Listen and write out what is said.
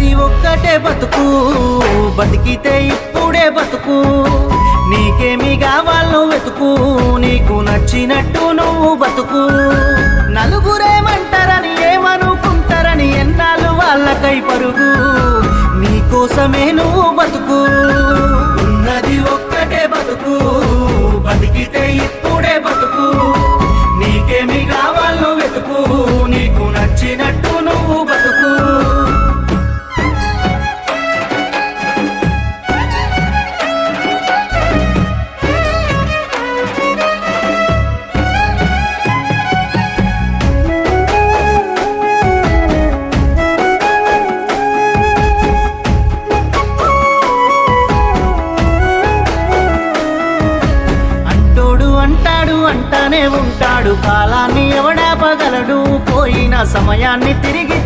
ఉన్నది ఒక్కటే బతుకు, బతికితే ఇప్పుడే బతుకు. నీకేమి కావాలో వెతుకు, నీకు నచ్చినట్టు నువ్వు బతుకు. నలుగురేమంటారని ఏమనుకుంటారని ఎన్నాళ్ళు వాళ్ళకై పరుగు, నీకోసమే నువ్వు బతుకు. ఉన్నది ఒక్కటే బతుకు, బతికితే ఇప్పుడే బతుకు. నీకేమి కావాలో వెతుకు, నీకు నచ్చినట్టు నువ్వు బతుకు. అంటానే ఉంటాడు, కాలాన్ని ఎవడాపగలడు, పోయిన సమయాన్ని తిరిగిచ్చే